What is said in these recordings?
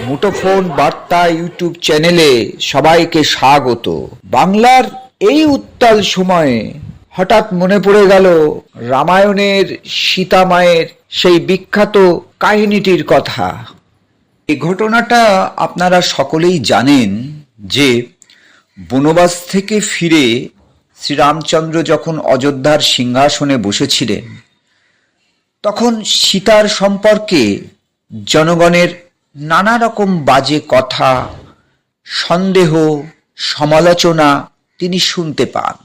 মুঠোফোন বার্তা ইউটিউব চ্যানেলে সবাইকে স্বাগত। বাংলার এই উত্তাল সময়ে হঠাৎ মনে পড়ে গেল রামায়ণের সীতা মায়ের সেই বিখ্যাত কাহিনীটির কথা। এই ঘটনাটা আপনারা সকলেই জানেন যে বনবাস থেকে ফিরে শ্রীরামচন্দ্র যখন অযোধ্যার সিংহাসনে বসেছিলেন, তখন সীতার সম্পর্কে জনগণের নানা রকম বাজে কথা, সন্দেহ, সমালোচনা তিনি শুনতে পান।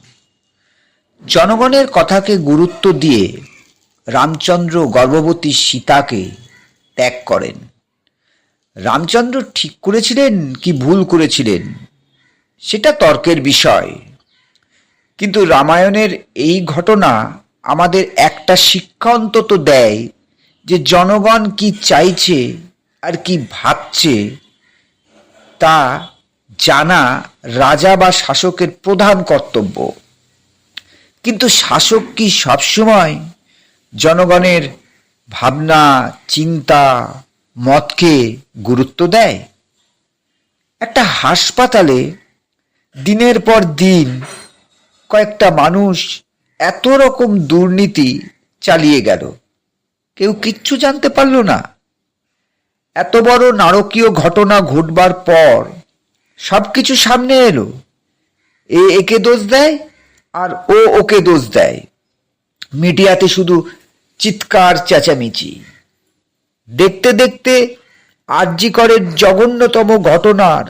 জনগণের কথাকে গুরুত্ব দিয়ে রামচন্দ্র গর্ভবতী সীতাকে ত্যাগ করেন। রামচন্দ্র ঠিক করেছিলেন কি ভুল করেছিলেন সেটা তর্কের বিষয়, কিন্তু রামায়ণের এই ঘটনা আমাদের একটা শিক্ষা অন্তত দেয় যে জনগণ কি চাইছে আর কি ভাবছে তা জানা রাজা বা শাসকের প্রধান কর্তব্য। কিন্তু শাসক কি সবসময় জনগণের ভাবনা, চিন্তা, মতকে গুরুত্ব দেয়? একটা হাসপাতালে দিনের পর দিন কয়েকটা মানুষ এত রকম দুর্নীতি চালিয়ে গেল, কেউ কিচ্ছু জানতে পারল না। এত বড় নারকীয় ঘটনা ঘটবার পর সবকিছু সামনে এলো, একে দোষ দেয় আর ও ওকে দোষ দেয়। মিডিয়াতে শুধু চিৎকার চেঁচামেচি। দেখতে দেখতে আরজি করের জঘন্যতম ঘটনার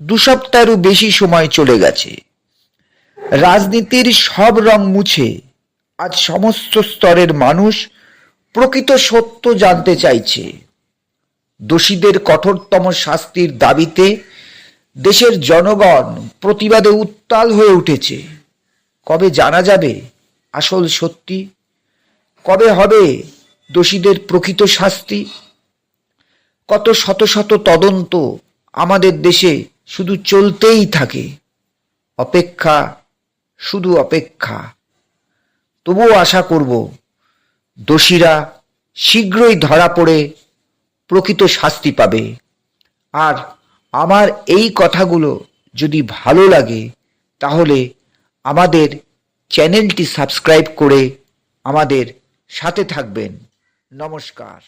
2 সপ্তাহেরও বেশি সময় চলে গেছে। রাজনীতির সব রং মুছে আজ সমস্ত স্তরের মানুষ প্রকৃত সত্য জানতে চাইছে। দোষীদের কঠোরতম শাস্তির দাবিতে দেশের জনগণ প্রতিবাদে উত্তাল হয়ে উঠেছে। কবে জানা যাবে আসল সত্যি? কবে হবে দোষীদের প্রকৃত শাস্তি? কত শত শত তদন্ত আমাদের দেশে শুধু চলতেই থাকে। অপেক্ষা, শুধু অপেক্ষা। তবুও আশা করব দোষীরা শীঘ্রই ধরা পড়ে প্রকৃত শাস্তি পাবে। আর আমার এই কথাগুলো যদি ভালো লাগে তাহলে আমাদের চ্যানেলটি সাবস্ক্রাইব করে আমাদের সাথে থাকবেন। নমস্কার।